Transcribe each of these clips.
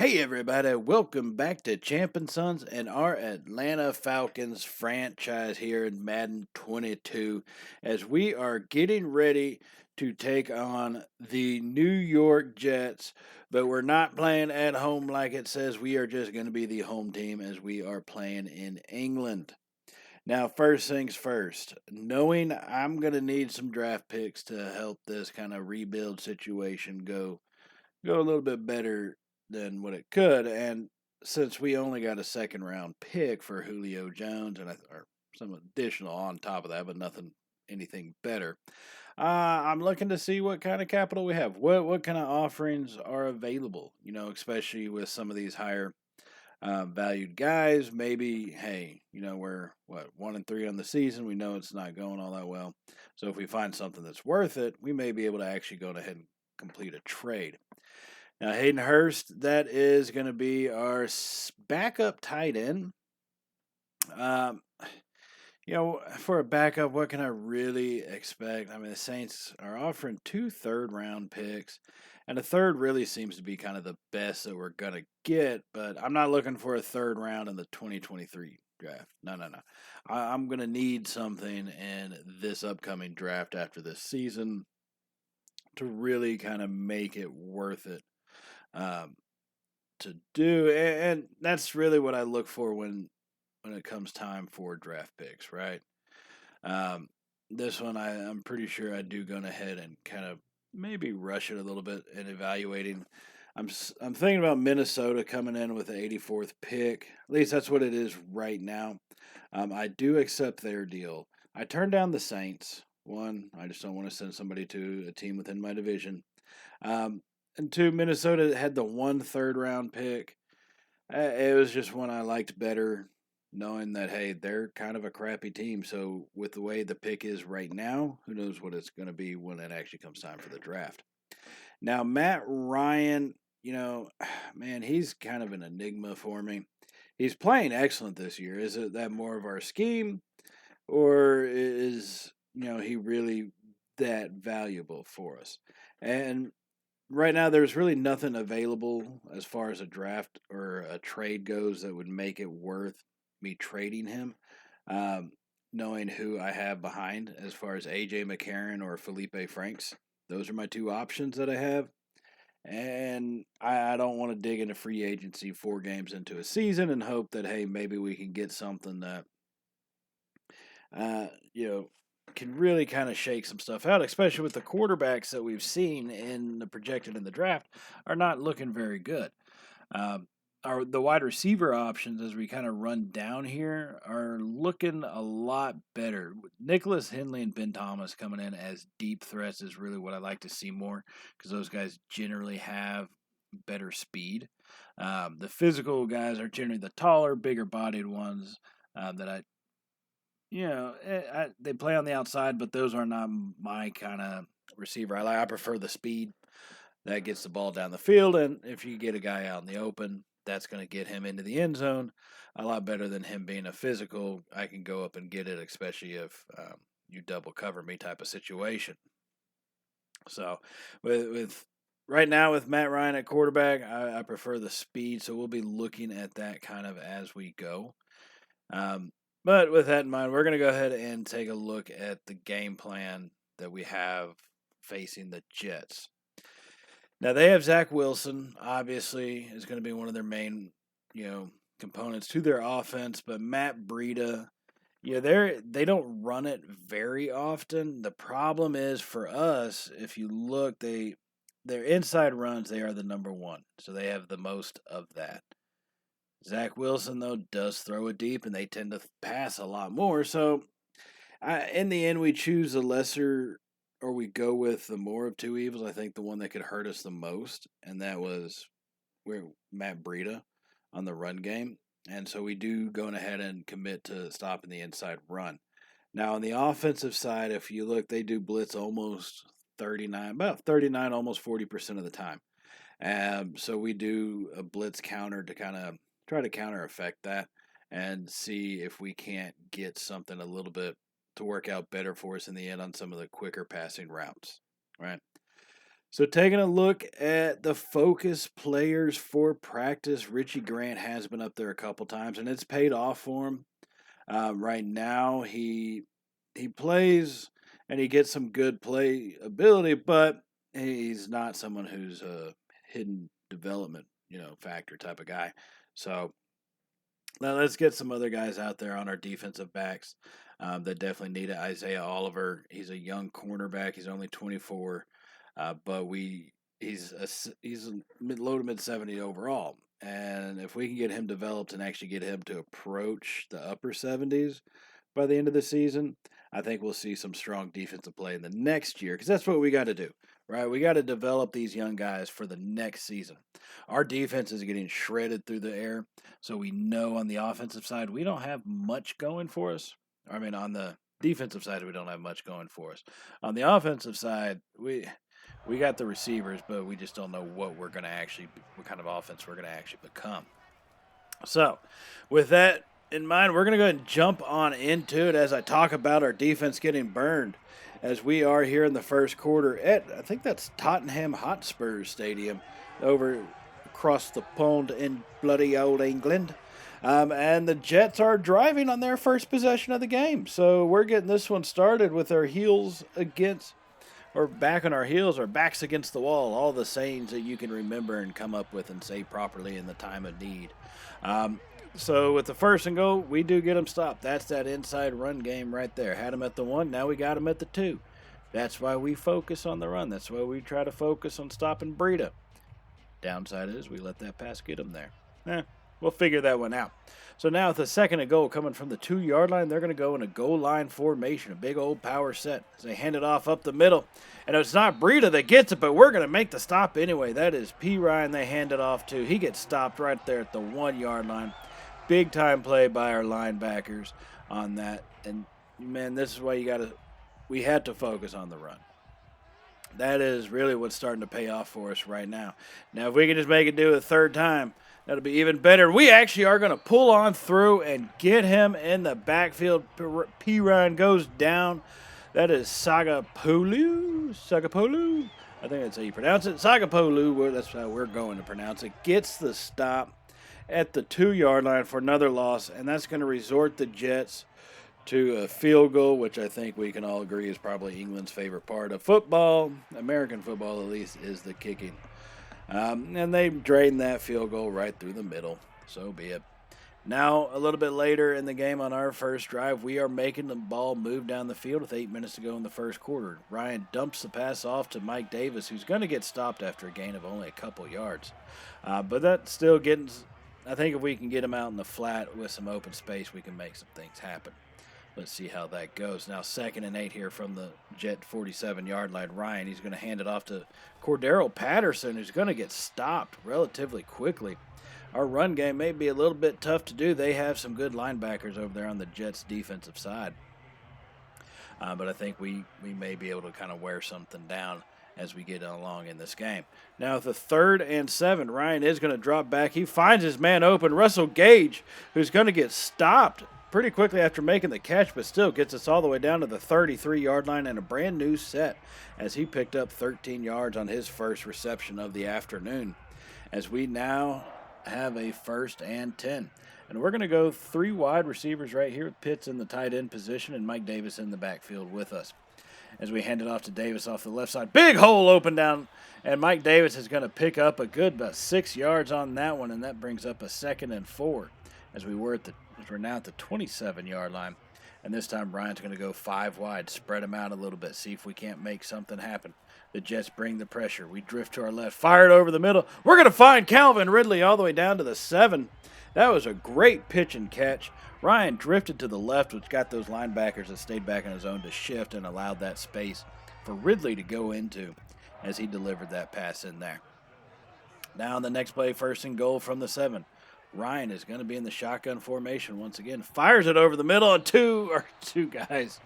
Hey everybody, welcome back to Champ and Sons and our Atlanta Falcons franchise here in Madden 22 as we are getting ready to take on the New York Jets, but we're not playing at home like it says. We are just going to be the home team as we are playing in England. Now, first things first, knowing I'm going to need some draft picks to help this kind of rebuild situation go a little bit better than what it could. And since we only got a second round pick for Julio Jones or some additional on top of that, but anything better, I'm looking to see what kind of capital we have. What kind of offerings are available? Especially with some of these higher valued guys. Maybe, hey, we're what 1-3 on the season. We know it's not going all that well. So if we find something that's worth it, we may be able to actually go ahead and complete a trade. Now, Hayden Hurst, that is going to be our backup tight end. Um, for a backup, what can I really expect? I mean, the Saints are offering 2 third-round picks, and a third really seems to be kind of the best that we're going to get, but I'm not looking for a third round in the 2023 draft. No, no, no. I'm going to need something in this upcoming draft after this season to really kind of make it worth it. Um, to do, and that's really what I look for when it comes time for draft picks, right? Um, this one I'm pretty sure I do go ahead and kind of maybe rush it a little bit in evaluating. I'm thinking about Minnesota coming in with the 84th pick. At least that's what it is right now. I do accept their deal. I turned down the Saints. One, I just don't want to send somebody to a team within my division. Um, and two, Minnesota had the 1 third-round pick. It was just one I liked better, knowing that hey, they're kind of a crappy team. So with the way the pick is right now, who knows what it's going to be when it actually comes time for the draft. Now Matt Ryan, man, he's kind of an enigma for me. He's playing excellent this year. Is it that more of our scheme, or is he really that valuable for us? And right now there's really nothing available as far as a draft or a trade goes that would make it worth me trading him. Um, Knowing who I have behind as far as AJ McCarron or Felipe Franks, those are my two options that I have. And I don't want to dig into free agency 4 games into a season and hope that hey maybe we can get something that uh, you know, can really kind of shake some stuff out, especially with the quarterbacks that we've seen in the projected in the draft are not looking very good. Um, the wide receiver options as we kind of run down here are looking a lot better. Nicholas Henley and Ben Thomas coming in as deep threats is really what I like to see more because those guys generally have better speed. The physical guys are generally the taller, bigger bodied ones that they play on the outside, but those are not my kind of receiver. I prefer the speed that gets the ball down the field, and if you get a guy out in the open, that's going to get him into the end zone a lot better than him being a physical. I can go up and get it, especially if you double cover me type of situation. So, with right now with Matt Ryan at quarterback, I prefer the speed. So we'll be looking at that kind of as we go. Um, but with that in mind, we're going to go ahead and take a look at the game plan that we have facing the Jets. Now they have Zach Wilson, obviously, is going to be one of their main, components to their offense. But Matt Breida, they don't run it very often. The problem is for us, if you look, their inside runs they are the number one, so they have the most of that. Zach Wilson, though, does throw it deep, and they tend to pass a lot more. So, in the end, we choose the lesser, or we go with the more of two evils. I think the one that could hurt us the most, and that was where Matt Breida on the run game. And so we do go ahead and commit to stopping the inside run. Now, on the offensive side, if you look, they do blitz almost 39, about 39, almost 40% of the time. So we do a blitz counter to kind of try to counter effect that and see if we can't get something a little bit to work out better for us in the end on some of the quicker passing routes, right? So taking a look at the focus players for practice, Richie Grant has been up there a couple times, and it's paid off for him. Right now, he plays and he gets some good play ability, but he's not someone who's a hidden development, factor type of guy. So now let's get some other guys out there on our defensive backs that definitely need it. Isaiah Oliver, he's a young cornerback. He's only 24, but he's a low to mid 70 overall. And if we can get him developed and actually get him to approach the upper 70s by the end of the season, I think we'll see some strong defensive play in the next year because that's what we got to do, right? We got to develop these young guys for the next season. Our defense is getting shredded through the air, so we know on the offensive side we don't have much going for us. I mean, on the defensive side, we don't have much going for us. On the offensive side, we got the receivers, but we just don't know what kind of offense we're going to actually become. So, with that in mind, we're going to go ahead and jump on into it as I talk about our defense getting burned as we are here in the first quarter at, I think that's Tottenham Hotspur Stadium over across the pond in bloody old England. And the Jets are driving on their first possession of the game. So we're getting this one started with our back on our heels, or backs against the wall, all the sayings that you can remember and come up with and say properly in the time of need. So with the first and goal, we do get them stopped. That's that inside run game right there. Had them at the 1, now we got them at the 2. That's why we focus on the run. That's why we try to focus on stopping Breida. Downside is we let that pass get them there. We'll figure that one out. So now with the second and goal coming from the 2-yard line, they're going to go in a goal line formation, a big old power set as they hand it off up the middle. And it's not Breida that gets it, but we're going to make the stop anyway. That is P. Ryan they hand it off to. He gets stopped right there at the 1-yard line. Big time play by our linebackers on that. And, man, this is why we had to focus on the run. That is really what's starting to pay off for us right now. Now, if we can just make it do a third time, that'll be even better. We actually are going to pull on through and get him in the backfield. P. Ryan goes down. That is Sagapolu. I think that's how you pronounce it. Sagapolu, that's how we're going to pronounce it. Gets the stop at the 2-yard line for another loss, and that's going to resort the Jets to a field goal, which I think we can all agree is probably England's favorite part of football. American football, at least, is the kicking. And they drained that field goal right through the middle. So be it. Now, a little bit later in the game on our first drive, we are making the ball move down the field with 8 minutes to go in the first quarter. Ryan dumps the pass off to Mike Davis, who's going to get stopped after a gain of only a couple yards. But that's still getting, I think if we can get him out in the flat with some open space, we can make some things happen. Let's see how that goes. Now 2nd and 8 here from the Jet 47-yard line. Ryan, he's going to hand it off to Cordero Patterson, who's going to get stopped relatively quickly. Our run game may be a little bit tough to do. They have some good linebackers over there on the Jets' defensive side. But I think we may be able to kind of wear something down as we get along in this game. Now, with the 3rd and 7, Ryan is going to drop back. He finds his man open, Russell Gage, who's going to get stopped pretty quickly after making the catch, but still gets us all the way down to the 33-yard line and a brand new set as he picked up 13 yards on his first reception of the afternoon. As we now have a 1st and 10. And we're going to go 3 wide receivers right here with Pitts in the tight end position and Mike Davis in the backfield with us. As we hand it off to Davis off the left side. Big hole open down, and Mike Davis is going to pick up a good about 6 yards on that one, and that brings up a 2nd and 4 as we're now at the 27-yard line. And this time Ryan's going to go 5 wide, spread them out a little bit, see if we can't make something happen. The Jets bring the pressure. We drift to our left, fire it over the middle. We're going to find Calvin Ridley all the way down to the 7. That was a great pitch and catch. Ryan drifted to the left, which got those linebackers that stayed back in his zone to shift and allowed that space for Ridley to go into as he delivered that pass in there. Now on the next play, 1st and goal from the 7. Ryan is going to be in the shotgun formation once again. Fires it over the middle, and two guys,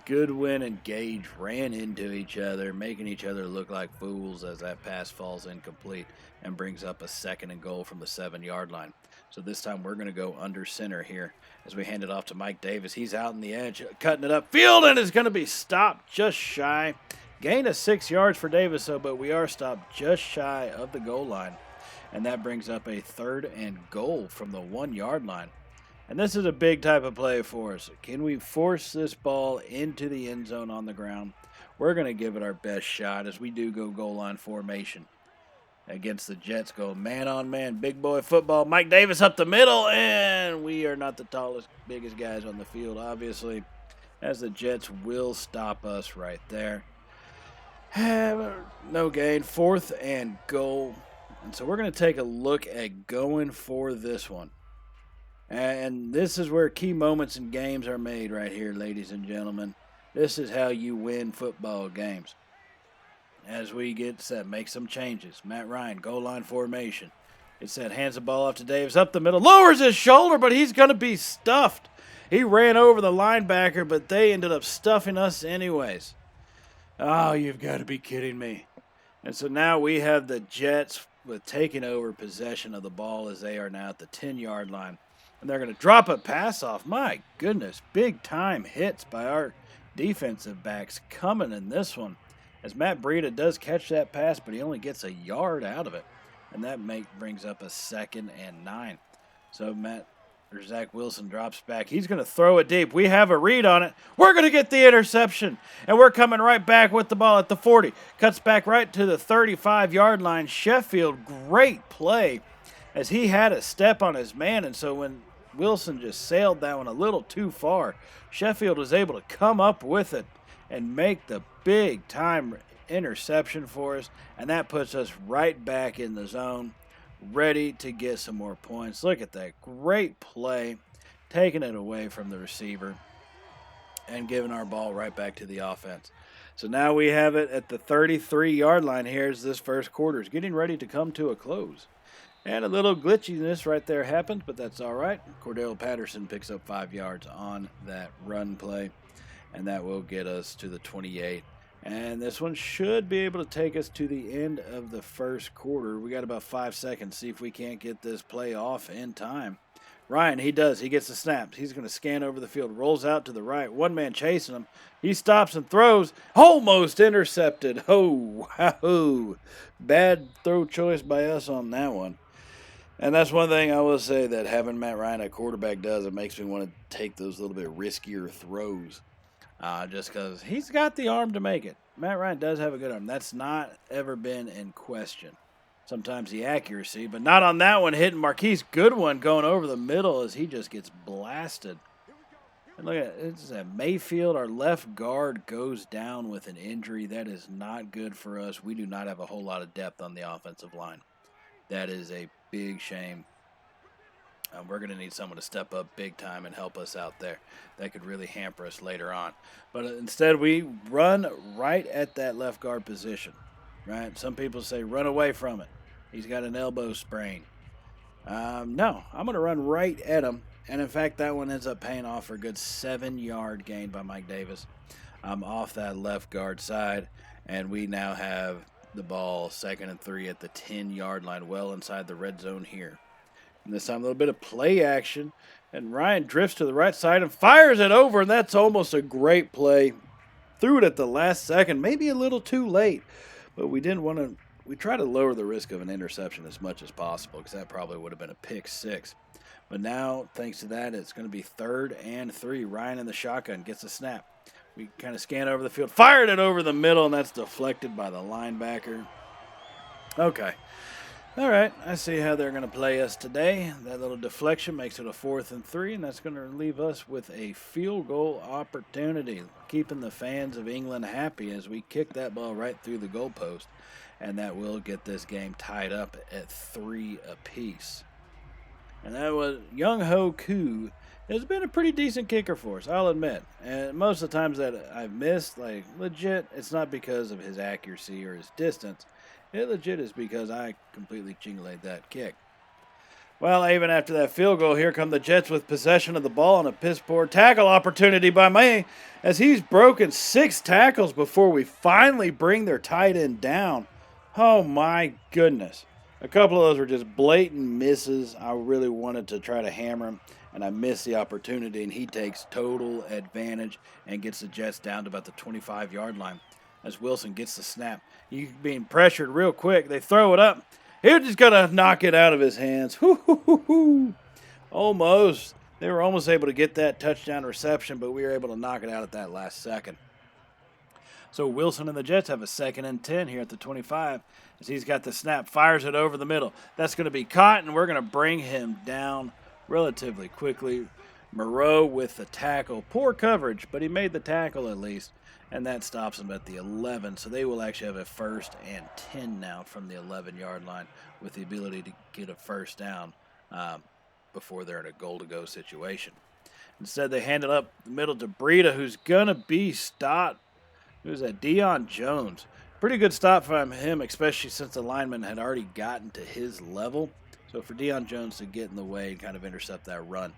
Goodwin and Gage, ran into each other, making each other look like fools as that pass falls incomplete and brings up a 2nd and goal from the 7-yard line. So this time we're going to go under center here as we hand it off to Mike Davis. He's out on the edge, cutting it up. Field and is going to be stopped just shy. Gain of 6 yards for Davis, though, but we are stopped just shy of the goal line. And that brings up a 3rd and goal from the 1-yard line. And this is a big type of play for us. Can we force this ball into the end zone on the ground? We're going to give it our best shot as we do go goal line formation. Against the Jets, go man-on-man, big boy football. Mike Davis up the middle, and we are not the tallest, biggest guys on the field, obviously, as the Jets will stop us right there. No gain, 4th and goal. And so we're going to take a look at going for this one. And this is where key moments in games are made right here, ladies and gentlemen. This is how you win football games. As we get set, make some changes. Matt Ryan, goal line formation. It's set, hands the ball off to Davis, up the middle, lowers his shoulder, but he's going to be stuffed. He ran over the linebacker, but they ended up stuffing us anyways. Oh, you've got to be kidding me. And so now we have the Jets with taking over possession of the ball as they are now at the 10-yard line. And they're going to drop a pass off. My goodness, big-time hits by our defensive backs coming in this one. As Matt Breida does catch that pass, but he only gets a yard out of it. And that brings up a 2nd and 9. So Zach Wilson drops back. He's going to throw it deep. We have a read on it. We're going to get the interception. And we're coming right back with the ball at the 40. Cuts back right to the 35-yard line. Sheffield, great play as he had a step on his man. And so when Wilson just sailed that one a little too far, Sheffield was able to come up with it and make the big-time interception for us. And that puts us right back in the zone, ready to get some more points. Look at that great play, taking it away from the receiver and giving our ball right back to the offense. So now we have it at the 33-yard line here as this first quarter is getting ready to come to a close. And a little glitchiness right there happens, but that's all right. Cordell Patterson picks up 5 yards on that run play, and that will get us to the 28. And this one should be able to take us to the end of the first quarter. We got about 5 seconds. See if we can't get this play off in time. Ryan, he does. He gets the snaps. He's going to scan over the field. Rolls out to the right. One man chasing him. He stops and throws. Almost intercepted. Oh, wow. Bad throw choice by us on that one. And that's one thing I will say that having Matt Ryan at quarterback does. It makes me want to take those little bit riskier throws. Just because he's got the arm to make it. Matt Ryan does have a good arm. That's not ever been in question. Sometimes the accuracy, but not on that one. Hitting Marquise Goodwin going over the middle as he just gets blasted. And look at it. It's at Mayfield. Our left guard goes down with an injury. That is not good for us. We do not have a whole lot of depth on the offensive line. That is a big shame. We're going to need someone to step up big time and help us out there. That could really hamper us later on. But instead, we run right at that left guard position. Right? Some people say run away from it. He's got an elbow sprain. No, I'm going to run right at him. And, in fact, that one ends up paying off for a good 7-yard gain by Mike Davis. Off that left guard side. And we now have the ball 2nd and 3 at the 10-yard line, well inside the red zone here. And this time a little bit of play action. And Ryan drifts to the right side and fires it over. And that's almost a great play. Threw it at the last second. Maybe a little too late. But we didn't want to. We try to lower the risk of an interception as much as possible because that probably would have been a pick 6. But now, thanks to that, it's going to be 3rd and 3. Ryan in the shotgun gets a snap. We kind of scan over the field. Fired it over the middle, and that's deflected by the linebacker. Okay. All right, I see how they're going to play us today. That little deflection makes it a 4th and 3, and that's going to leave us with a field goal opportunity, keeping the fans of England happy as we kick that ball right through the goalpost, and that will get this game tied up at 3 apiece. And that was Young Ho Koo. Has been a pretty decent kicker for us, I'll admit. And most of the times that I've missed, like legit, it's not because of his accuracy or his distance. It legit is because I completely chingalated that kick. Well, even after that field goal, here come the Jets with possession of the ball and a piss-poor tackle opportunity by May as he's broken 6 tackles before we finally bring their tight end down. Oh, my goodness. A couple of those were just blatant misses. I really wanted to try to hammer him, and I missed the opportunity, and he takes total advantage and gets the Jets down to about the 25-yard line. as Wilson gets the snap. He's being pressured real quick. They throw it up. He was just going to knock it out of his hands. Almost. They were almost able to get that touchdown reception, but we were able to knock it out at that last second. So Wilson and the Jets have a 2nd and 10 here at the 25 as he's got the snap, fires it over the middle. That's going to be caught, and we're going to bring him down relatively quickly. Moreau with the tackle. Poor coverage, but he made the tackle at least, and that stops him at the 11. So they will actually have a 1st and 10 now from the 11-yard line with the ability to get a first down before they're in a goal-to-go situation. Instead, they hand it up the middle to Breida, who's going to be stopped. Who's that? Deion Jones. Pretty good stop from him, especially since the lineman had already gotten to his level. So for Deion Jones to get in the way and kind of intercept that run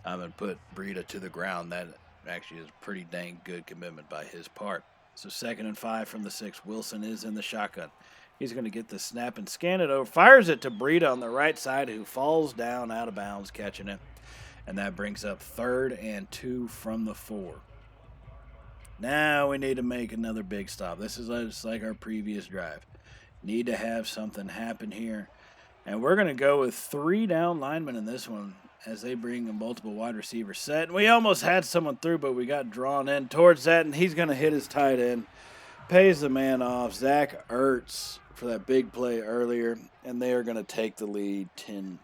and put Breida to the ground, that actually is a pretty dang good commitment by his part. So 2nd and 5 from the 6. Wilson is in the shotgun. He's going to get the snap and scan it over. Fires it to Breida on the right side, who falls down out of bounds catching it. And that brings up 3rd and 2 from the 4. Now we need to make another big stop. This is just like our previous drive. Need to have something happen here. And we're going to go with 3 down linemen in this one as they bring a multiple wide receiver set. And we almost had someone through, but we got drawn in towards that, and he's going to hit his tight end. Pays the man off. Zach Ertz for that big play earlier, and they are going to take the lead 10-3.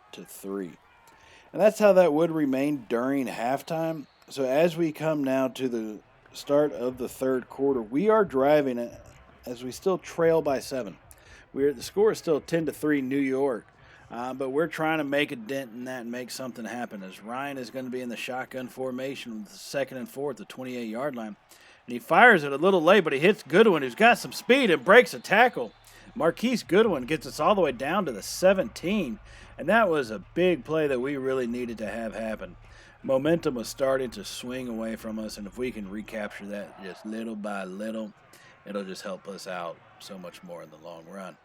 And that's how that would remain during halftime. So as we come now to the start of the 3rd quarter, we are driving it as we still trail by 7. The score is still 10-3 New York, but we're trying to make a dent in that and make something happen as Ryan is going to be in the shotgun formation with the 2nd and 4 at the 28-yard line. And he fires it a little late, but he hits Goodwin, who's got some speed and breaks a tackle. Marquise Goodwin gets us all the way down to the 17, and that was a big play that we really needed to have happen. Momentum was starting to swing away from us, and if we can recapture that just little by little, it'll just help us out so much more in the long run.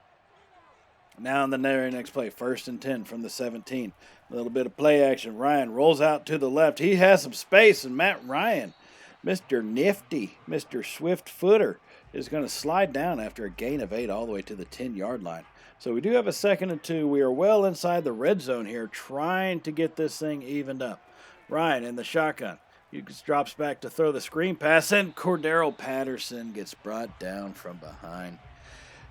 Now in the very next play, 1st and 10 from the 17. A little bit of play action. Ryan rolls out to the left. He has some space, and Matt Ryan, Mr. Nifty, Mr. Swift Footer, is going to slide down after a gain of 8 all the way to the 10-yard line. So we do have a 2nd and 2. We are well inside the red zone here, trying to get this thing evened up. Ryan in the shotgun. He just drops back to throw the screen pass, and Cordero Patterson gets brought down from behind.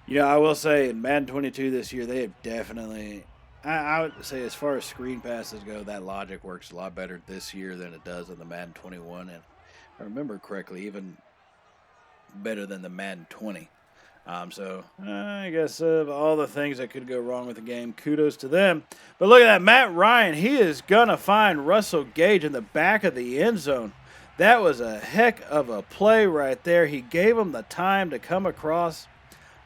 You know, I will say in Madden 22 this year, they have definitely, I would say as far as screen passes go, that logic works a lot better this year than it does in the Madden 21. And if I remember correctly, even better than the Madden 20. I guess of all the things that could go wrong with the game, kudos to them. But look at that, Matt Ryan. He is going to find Russell Gage in the back of the end zone. That was a heck of a play right there. He gave him the time to come across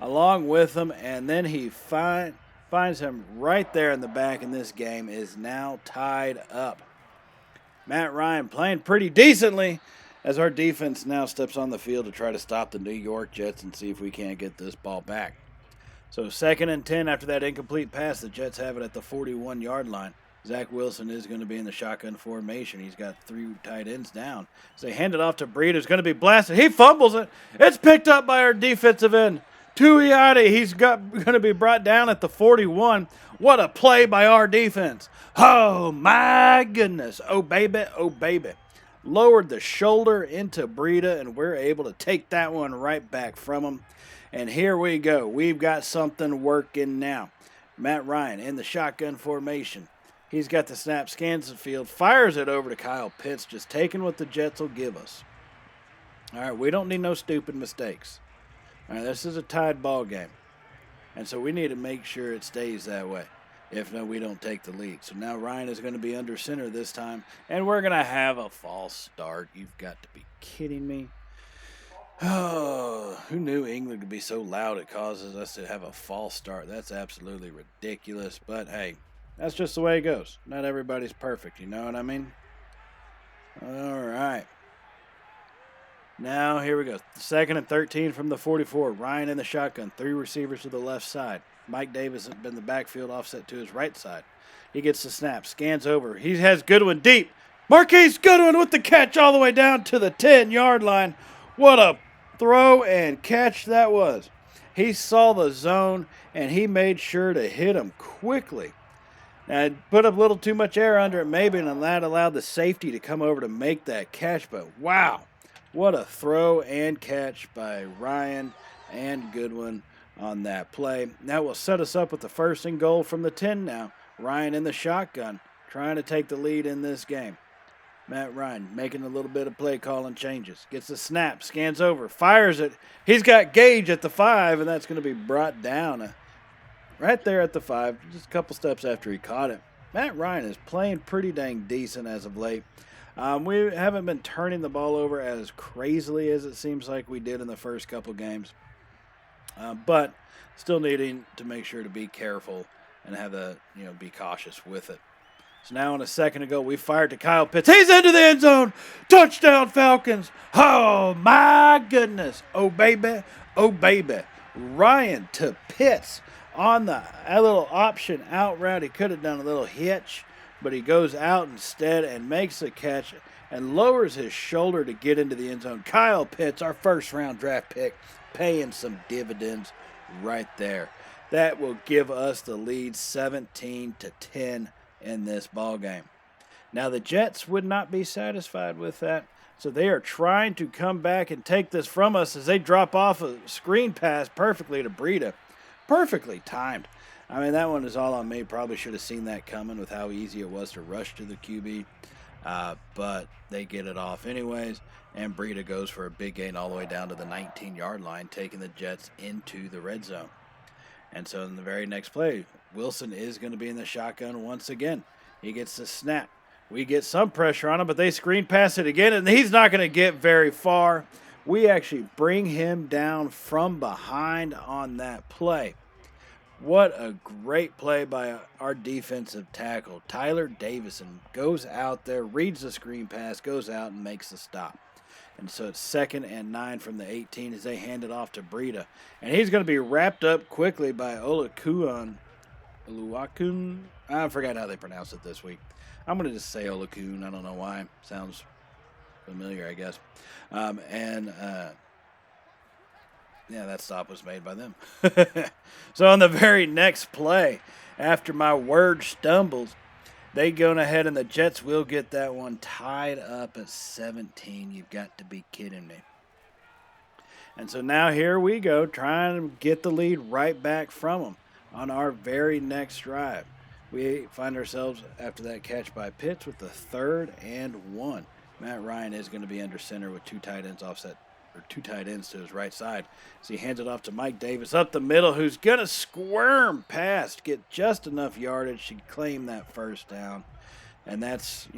along with him, and then he finds him right there in the back, and this game is now tied up. Matt Ryan playing pretty decently, as our defense now steps on the field to try to stop the New York Jets and see if we can't get this ball back. So 2nd and 10 after that incomplete pass. The Jets have it at the 41-yard line. Zach Wilson is going to be in the shotgun formation. He's got 3 tight ends down. So they hand it off to Breida, who's going to be blasted. He fumbles it. It's picked up by our defensive end. Tuioti, he's going to be brought down at the 41. What a play by our defense. Oh, my goodness. Oh, baby. Oh, baby. Lowered the shoulder into Breida, and we're able to take that one right back from him. And here we go. We've got something working now. Matt Ryan in the shotgun formation. He's got the snap, scans the field, fires it over to Kyle Pitts, just taking what the Jets will give us. All right, we don't need no stupid mistakes. All right, this is a tied ball game. And so we need to make sure it stays that way. If no, we don't take the lead. So now Ryan is going to be under center this time, and we're going to have a false start. You've got to be kidding me. Oh, who knew England could be so loud it causes us to have a false start? That's absolutely ridiculous. But, hey, that's just the way it goes. Not everybody's perfect, you know what I mean? All right. Now, here we go. 2nd and 13 from the 44. Ryan in the shotgun. 3 receivers to the left side. Mike Davis has been in the backfield, offset to his right side. He gets the snap, scans over. He has Goodwin deep. Marquise Goodwin with the catch all the way down to the 10-yard line. What a throw and catch that was. He saw the zone, and he made sure to hit him quickly. Now, it put a little too much air under it, maybe, and that allowed the safety to come over to make that catch. But wow, what a throw and catch by Ryan and Goodwin on that play. That will set us up with the first and goal from the 10 now. Ryan in the shotgun, trying to take the lead in this game. Matt Ryan making a little bit of play calling changes. Gets the snap, scans over, fires it. He's got Gage at the 5, and that's going to be brought down right there at the 5, just a couple steps after he caught it. Matt Ryan is playing pretty dang decent as of late. We haven't been turning the ball over as crazily as it seems like we did in the first couple games. But still needing to make sure to be careful and have be cautious with it. So now on a second ago, we fired to Kyle Pitts. He's into the end zone. Touchdown, Falcons. Oh, my goodness. Oh, baby. Oh, baby. Ryan to Pitts on the little option out route. He could have done a little hitch, but he goes out instead and makes the catch and lowers his shoulder to get into the end zone. Kyle Pitts, our first-round draft pick, paying some dividends right there. That will give us the lead 17-10 in this ball game. Now the Jets would not be satisfied with that, so they are trying to come back and take this from us as they drop off a screen pass perfectly to Breida. Perfectly timed. I mean, that one is all on me. Probably should have seen that coming with how easy it was to rush to the QB, but they get it off anyways, and Breida goes for a big gain all the way down to the 19-yard line, taking the Jets into the red zone. And so in the very next play, Wilson is going to be in the shotgun once again. He gets the snap. We get some pressure on him, but they screen pass it again, and he's not going to get very far. We actually bring him down from behind on that play. What a great play by our defensive tackle. Tyler Davison goes out there, reads the screen pass, goes out, and makes the stop. And so it's 2nd and 9 from the 18 as they hand it off to Breida. And he's going to be wrapped up quickly by Oluwakun. I forgot how they pronounce it this week. I'm going to just say Olakun. I don't know why. Sounds familiar, I guess. That stop was made by them. So on the very next play, after my word stumbles, they go ahead and the Jets will get that one tied up at 17. You've got to be kidding me. And so now here we go, trying to get the lead right back from them on our very next drive. We find ourselves, after that catch by Pitts, with the 3rd and 1. Matt Ryan is going to be under center with two tight ends to his right side. So he hands it off to Mike Davis up the middle, who's going to squirm past, get just enough yardage to claim that first down. And that's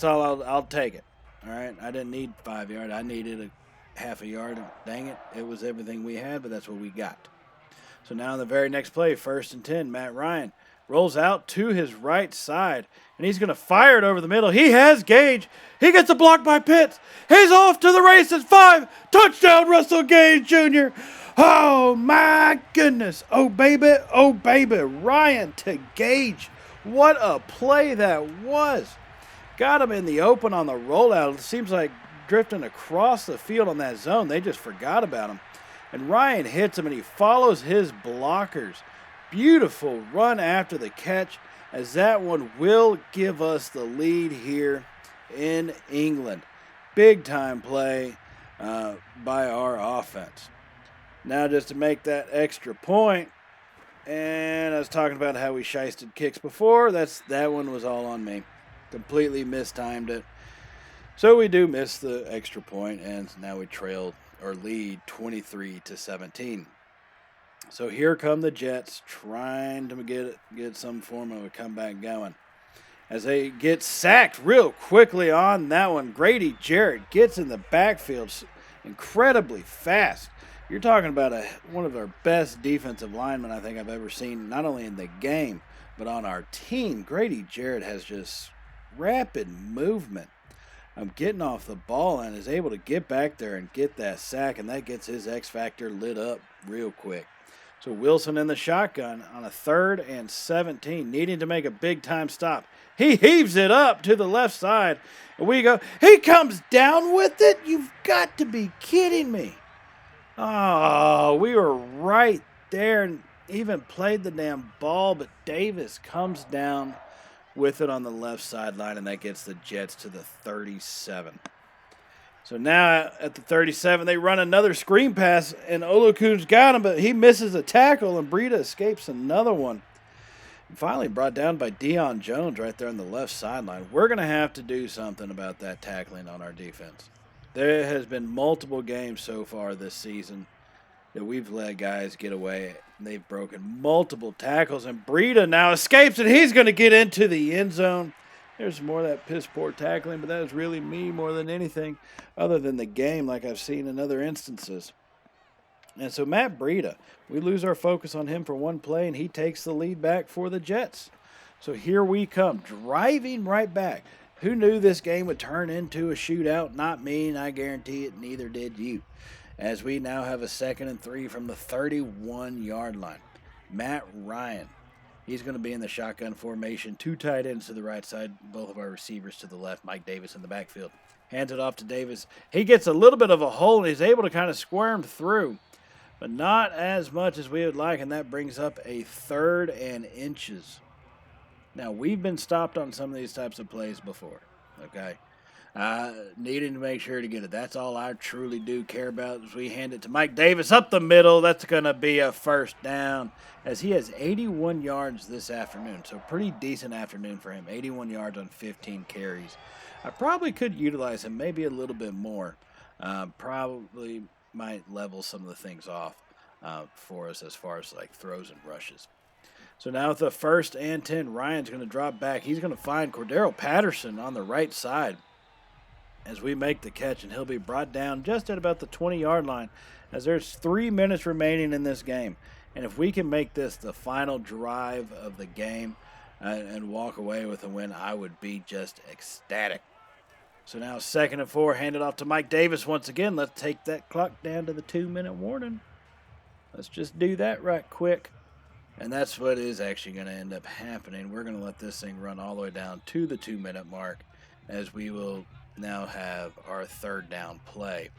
all I'll take it. All right, I didn't need 5 yards. I needed a half a yard. Dang it, it was everything we had, but that's what we got. So now in the very next play, 1st and 10, Matt Ryan rolls out to his right side, and he's going to fire it over the middle. He has Gage. He gets a block by Pitts. He's off to the races. 5. Touchdown, Russell Gage Jr. Oh, my goodness. Oh, baby. Oh, baby. Ryan to Gage. What a play that was. Got him in the open on the rollout. It seems like drifting across the field on that zone. They just forgot about him. And Ryan hits him, and he follows his blockers. Beautiful run after the catch, as that one will give us the lead here in England. Big time play by our offense. Now just to make that extra point, and I was talking about how we shysted kicks before, that one was all on me. Completely mistimed it. So we do miss the extra point, and now we lead 23-17. So here come the Jets trying to get some form of a comeback going. As they get sacked real quickly on that one, Grady Jarrett gets in the backfield incredibly fast. You're talking about one of our best defensive linemen I think I've ever seen, not only in the game, but on our team. Grady Jarrett has just rapid movement. Getting off the ball and is able to get back there and get that sack, and that gets his X factor lit up real quick. So Wilson in the shotgun on a 3rd and 17, needing to make a big-time stop. He heaves it up to the left side, and we go. He comes down with it? You've got to be kidding me. Oh, we were right there and even played the damn ball, but Davis comes down with it on the left sideline, and that gets the Jets to the 37. So now at the 37, they run another screen pass, and Olukun's got him, but he misses a tackle, and Breida escapes another one. And finally brought down by Deion Jones right there on the left sideline. We're going to have to do something about that tackling on our defense. There has been multiple games so far this season that we've let guys get away. They've broken multiple tackles, and Breida now escapes, and he's going to get into the end zone. There's more of that piss-poor tackling, but that was really me more than anything other than the game like I've seen in other instances. And so Matt Breida, we lose our focus on him for one play, and he takes the lead back for the Jets. So here we come, driving right back. Who knew this game would turn into a shootout? Not me, and I guarantee it, neither did you. As we now have a 2nd and 3 from the 31-yard line. Matt Ryan. He's going to be in the shotgun formation. 2 tight ends to the right side, both of our receivers to the left. Mike Davis in the backfield. Hands it off to Davis. He gets a little bit of a hole, and he's able to kind of squirm through, but not as much as we would like, and that brings up a 3rd and inches. Now, we've been stopped on some of these types of plays before, okay? Needing to make sure to get it. That's all I truly do care about as we hand it to Mike Davis up the middle. That's going to be a 1st down as he has 81 yards this afternoon. So pretty decent afternoon for him. 81 yards on 15 carries. I probably could utilize him maybe a little bit more. Probably might level some of the things off for us as far as like throws and rushes. So now with the 1st and 10, Ryan's going to drop back. He's going to find Cordero Patterson on the right side as we make the catch, and he'll be brought down just at about the 20-yard line as there's 3 minutes remaining in this game. And if we can make this the final drive of the game and walk away with a win, I would be just ecstatic. So now 2nd and 4, handed off to Mike Davis once again. Let's take that clock down to the 2-minute warning. Let's just do that right quick. And that's what is actually going to end up happening. We're going to let this thing run all the way down to the 2-minute mark as we will now have our 3rd down play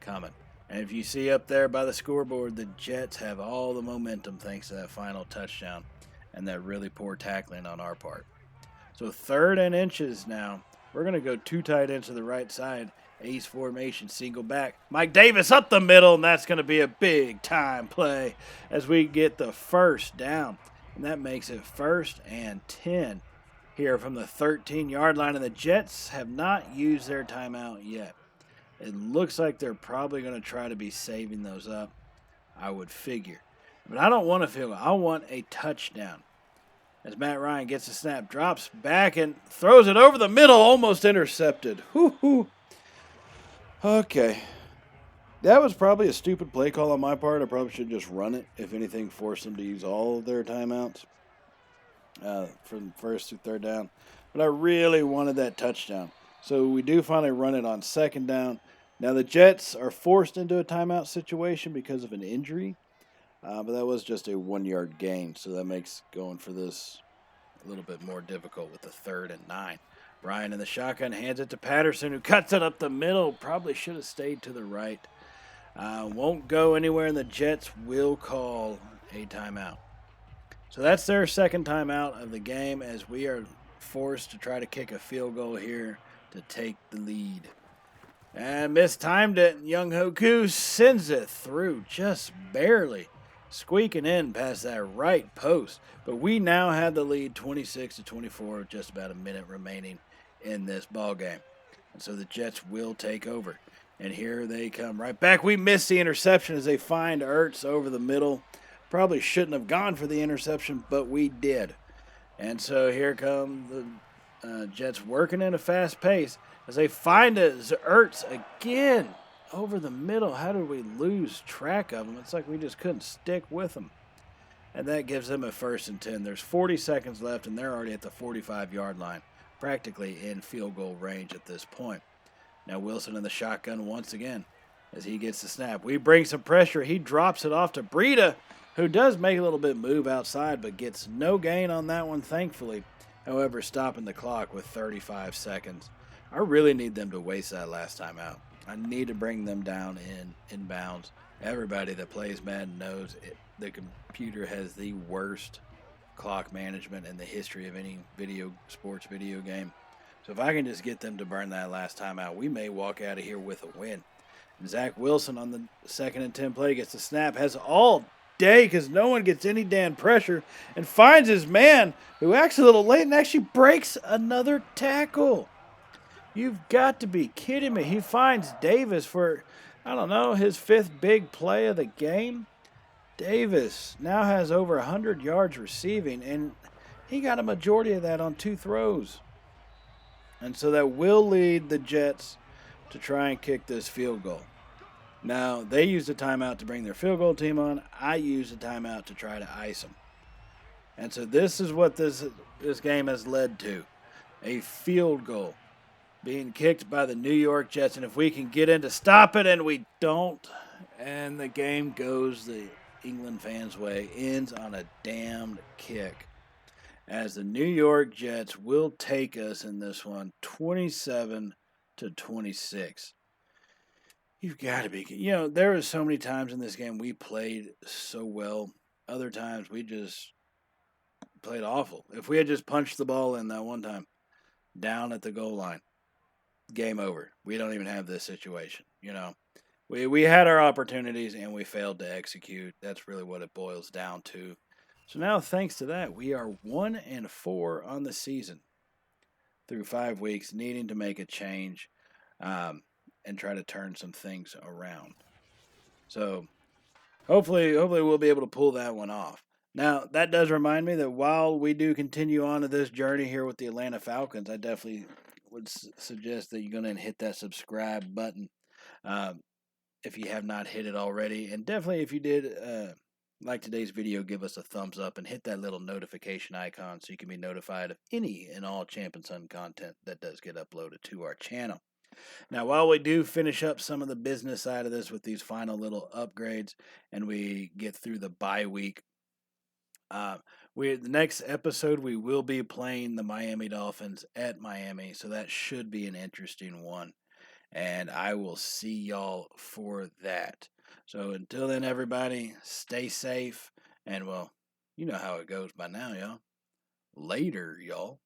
coming. And if you see up there by the scoreboard, the Jets have all the momentum thanks to that final touchdown and that really poor tackling on our part. So 3rd and inches now. We're going to go 2 tight ends to the right side. Ace formation, single back. Mike Davis up the middle, and that's going to be a big-time play as we get the 1st down. And that makes it 1st and 10 here from the 13-yard line. And the Jets have not used their timeout yet. It looks like they're probably going to try to be saving those up, I would figure. But I don't want a field goal. I want a touchdown. As Matt Ryan gets the snap, drops back, and throws it over the middle, almost intercepted. Whoo-hoo. Okay. That was probably a stupid play call on my part. I probably should just run it. If anything, force them to use all of their timeouts from 1st to 3rd down. But I really wanted that touchdown. So we do finally run it on 2nd down. Now the Jets are forced into a timeout situation because of an injury. But that was just a 1-yard gain. So that makes going for this a little bit more difficult with the 3rd and 9. Ryan in the shotgun hands it to Patterson, who cuts it up the middle. Probably should have stayed to the right. Won't go anywhere, and the Jets will call a timeout. So that's their 2nd timeout of the game as we are forced to try to kick a field goal here to take the lead. And mistimed it. Young Hoku sends it through just barely, squeaking in past that right post. But we now have the lead 26-24 with just about a minute remaining in this ball game. And so the Jets will take over. And here they come right back. We missed the interception as they find Ertz over the middle. Probably shouldn't have gone for the interception, but we did. And so here come the Jets working at a fast pace as they find Ertz again over the middle. How did we lose track of him? It's like we just couldn't stick with him. And that gives them a 1st and 10. There's 40 seconds left, and they're already at the 45-yard line, practically in field goal range at this point. Now Wilson in the shotgun once again as he gets the snap. We bring some pressure. He drops it off to Breida, who does make a little bit move outside, but gets no gain on that one, thankfully. However, stopping the clock with 35 seconds. I really need them to waste that last time out. I need to bring them down in bounds Everybody that plays Madden knows the computer has the worst clock management in the history of any sports video game. So if I can just get them to burn that last time out, we may walk out of here with a win. And Zach Wilson on the 2nd and 10 play gets the snap, has all day because no one gets any damn pressure, and finds his man who acts a little late and actually breaks another tackle. You've got to be kidding me. He finds Davis for, I don't know, his 5th big play of the game. Davis now has over 100 yards receiving, and he got a majority of that on 2 throws. And so that will lead the Jets to try and kick this field goal. Now, they used a timeout to bring their field goal team on. I used a timeout to try to ice them. And so this is what this game has led to. A field goal being kicked by the New York Jets. And if we can get in to stop it, and we don't, and the game goes the England fans' way, ends on a damned kick, as the New York Jets will take us in this one 27-26. You've got to be, there are so many times in this game we played so well. Other times we just played awful. If we had just punched the ball in that one time down at the goal line, game over. We don't even have this situation, We had our opportunities and we failed to execute. That's really what it boils down to. So now, thanks to that, we are 1-4 on the season through 5 weeks, needing to make a change and try to turn some things around. So hopefully we'll be able to pull that one off. Now, that does remind me that while we do continue on to this journey here with the Atlanta Falcons, I definitely would suggest that you go ahead and hit that subscribe button if you have not hit it already. And definitely, if you did like today's video, give us a thumbs up and hit that little notification icon so you can be notified of any and all Champ and Son content that does get uploaded to our channel. Now, while we do finish up some of the business side of this with these final little upgrades and we get through the bye week, the next episode we will be playing the Miami Dolphins at Miami, so that should be an interesting one. And I will see y'all for that. So until then, everybody, stay safe. And, well, you know how it goes by now, y'all. Later, y'all.